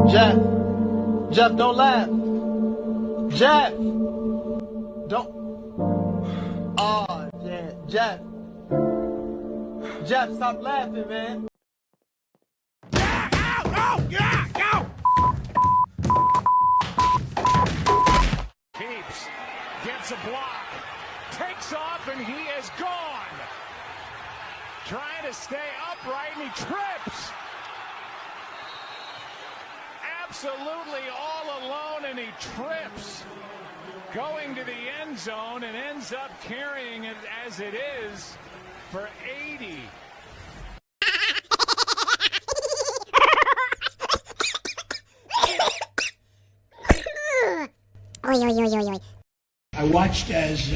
Jeff. Jeff, don't laugh. Jeff. Don't. Oh, yeah. Jeff. Jeff, stop laughing, man. Yeah, ow, oh, yeah, go! Keeps, gets a block, takes off, and he is gone. Trying to stay upright, and he trips. Absolutely all alone, and he trips. Going to the end zone and ends up carrying it as it is for 80. I watched as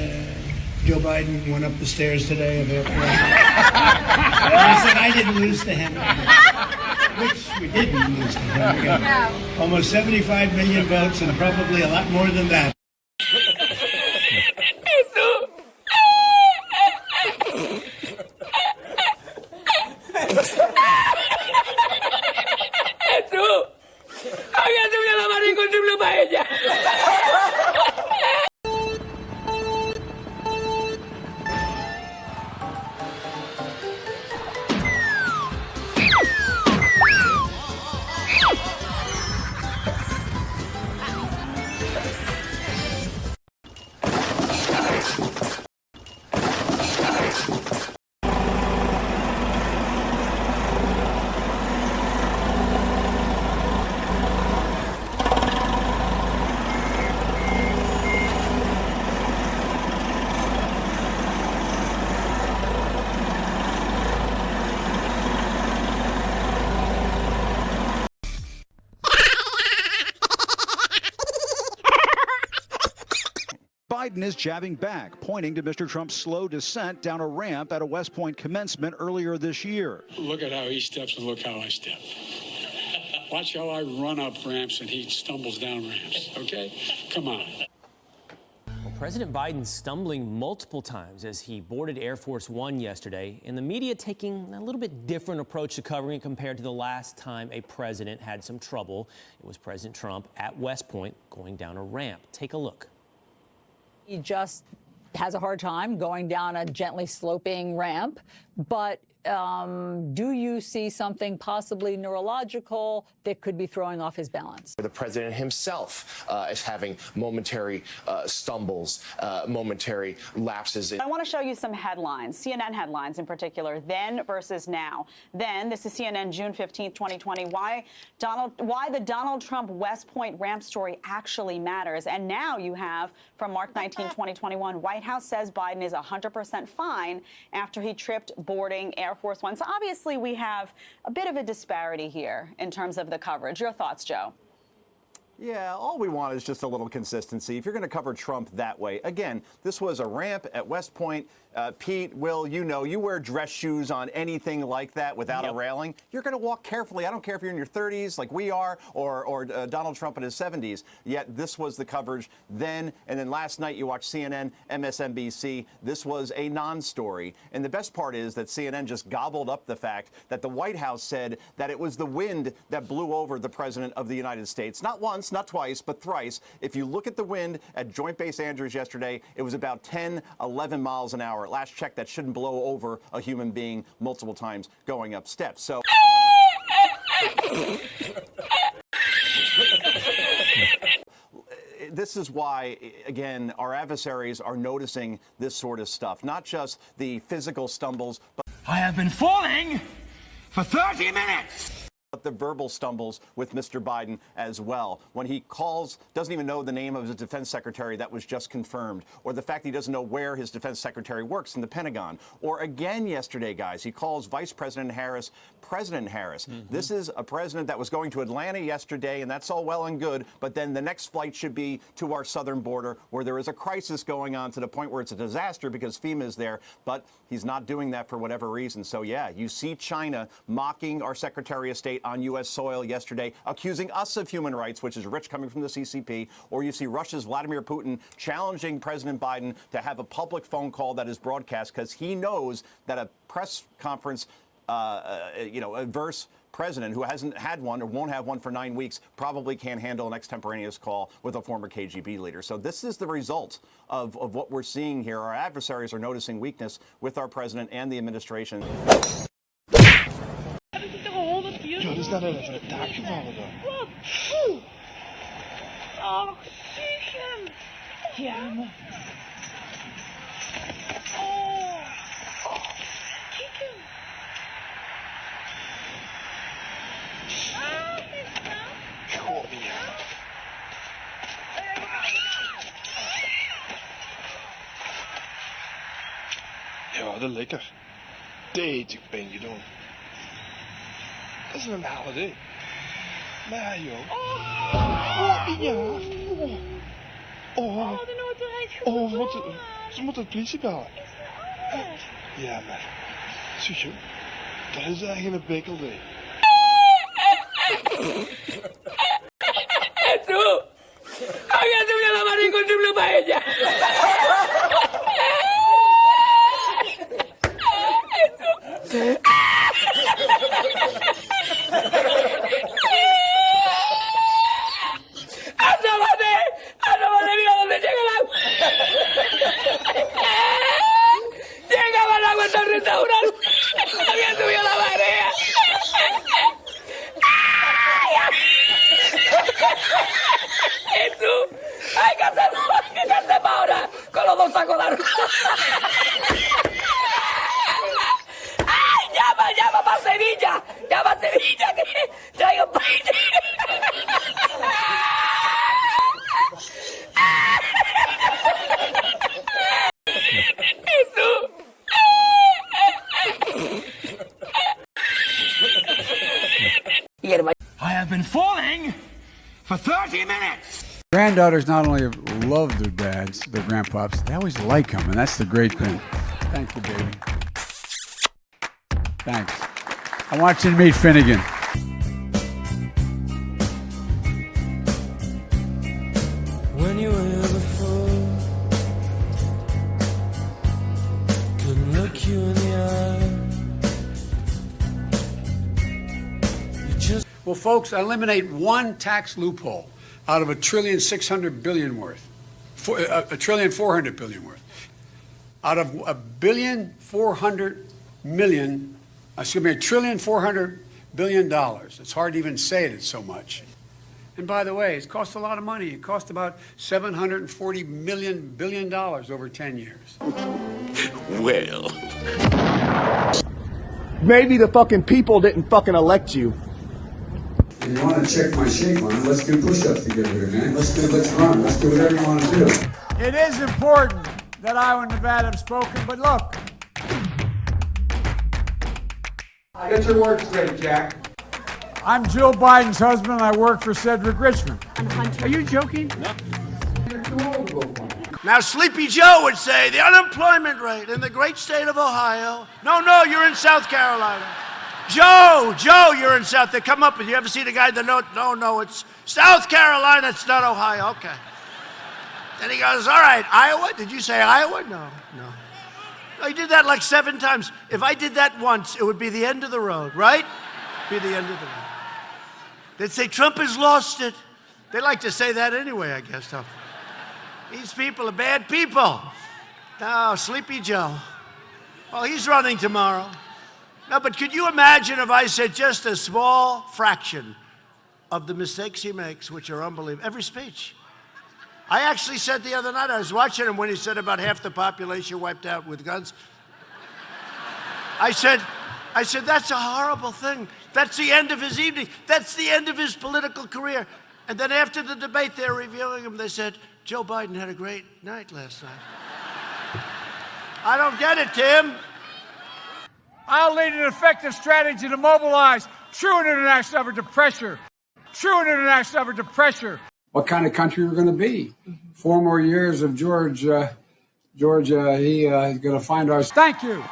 Joe Biden went up the stairs today of Air Force. I said I didn't lose to him, which we didn't lose to him. We got almost 75 million votes and probably a lot more than that. Biden is jabbing back, pointing to Mr. Trump's slow descent down a ramp at a West Point commencement earlier this year. Look at how he steps and look how I step. Watch how I run up ramps and he stumbles down ramps, okay? Come on. Well, President Biden stumbling multiple times as he boarded Air Force One yesterday, and the media taking a little bit different approach to covering it compared to the last time a president had some trouble. It was President Trump at West Point going down a ramp. Take a look. He just has a hard time going down a gently sloping ramp. But do you see something possibly neurological that could be throwing off his balance? The president himself is having momentary stumbles, momentary lapses. I want to show you some headlines, CNN headlines in particular, then versus now. Then, this is CNN June 15th, 2020, why the Donald Trump West Point ramp story actually matters. And now you have, from March 19, 2021, White House says Biden is 100% fine after he tripped boarding Air Force One. So obviously we have a bit of a disparity here in terms of the coverage. Your thoughts, Joe? Yeah, all we want is just a little consistency. If you're going to cover Trump that way, again, this was a ramp at West Point. Pete, Will, you know, you wear dress shoes on anything like that without a railing. You're going to walk carefully. I don't care if you're in your 30s like we are or Donald Trump in his 70s. Yet this was the coverage then. And then last night you watched CNN, MSNBC. This was a non-story. And the best part is that CNN just gobbled up the fact that the White House said that it was the wind that blew over the president of the United States. Not once, not twice, but thrice. If you look at the wind at Joint Base Andrews yesterday, it was about 10, 11 miles an hour. At last check, that shouldn't blow over a human being multiple times going up steps. So this is why, again, our adversaries are noticing this sort of stuff, not just the physical stumbles, but I have been falling for 30 minutes. But the verbal stumbles with Mr. Biden as well. When he calls, doesn't even know the name of his defense secretary that was just confirmed, or the fact he doesn't know where his defense secretary works in the Pentagon. Or again yesterday, guys, he calls Vice President Harris President Harris. This is a president that was going to Atlanta yesterday, and that's all well and good, but then the next flight should be to our southern border where there is a crisis going on to the point where it's a disaster because FEMA is there, but he's not doing that for whatever reason. So, yeah, you see China mocking our Secretary of State on U.S. soil yesterday, accusing us of human rights, which is rich coming from the CCP, or you see Russia's Vladimir Putin challenging President Biden to have a public phone call that is broadcast because he knows that a press conference, adverse president who hasn't had one or won't have one for 9 weeks probably can't handle an extemporaneous call with a former KGB leader. So this is the result of what we're seeing here. Our adversaries are noticing weakness with our president and the administration. Ja, er staat even een taak gevallen dan. Wat? Oh, stiekem. Ja, man. Oh, stiekem. God, ja. Ja, dat is lekker. Deze ben je doen. Dat is een holiday. Maar joh. Oh, ja. Oh, de noodbereid gewonnen. Ze moeten de politie bellen. Ja, maar. Zusje, dat is eigenlijk een bekelding. Eso. Había subido la mano incontrolable para ella. ¡Asómate! ¡Mira dónde llega el agua! ¡Llegaba el agua hasta el restaurante! ¡Había subido la marea! ¡Jesús! ¡Hay que hacer para ahora! ¡Con los dos sacos de arroz! ¡Ay! ¡Llama para Sevilla! ¡Llama a Sevilla! ¡Que traigo un país! I have been falling for 30 minutes. Granddaughters not only love their dads, their grandpops, they always like them, and that's the great thing. Thank you, baby. Thanks. I want you to meet Finnegan. When you were here before, couldn't look you in the eye. Well, folks, eliminate one tax loophole out of $1.6 trillion worth, $1.4 trillion worth. Out of $1.4 billion. It's hard to even say it, it's so much. And by the way, it costs a lot of money. It cost about $740 billion over 10 years. Well. Maybe the fucking people didn't fucking elect you. If you want to check my shape on it, let's do push-ups together, man. Let's run. Let's do whatever you want to do. It is important that Iowa and Nevada have spoken, but look. Get your words straight, Jack. I'm Jill Biden's husband, and I work for Cedric Richmond. Are you joking? No. You're too old to vote for me. Now, Sleepy Joe would say the unemployment rate in the great state of Ohio. No, you're in South Carolina. Joe, you're in South. They come up with you. Ever see the guy that no, it's South Carolina. It's not Ohio. Okay. Then he goes, all right, Iowa? Did you say Iowa? No. I did that like 7 times. If I did that once, it would be the end of the road, right? Be the end of the road. They'd say Trump has lost it. They like to say that anyway, I guess. Huh? These people are bad people. Oh, Sleepy Joe. Well, he's running tomorrow. No, but could you imagine if I said just a small fraction of the mistakes he makes, which are unbelievable, every speech? I actually said the other night, I was watching him when he said about half the population wiped out with guns. I said, that's a horrible thing. That's the end of his evening. That's the end of his political career. And then after the debate, they're reviewing him. They said, Joe Biden had a great night last night. I don't get it, Tim. I'll lead an effective strategy to mobilize true international effort to pressure. What kind of country we're going to be? 4 more years of George, he's going to find our... Thank you.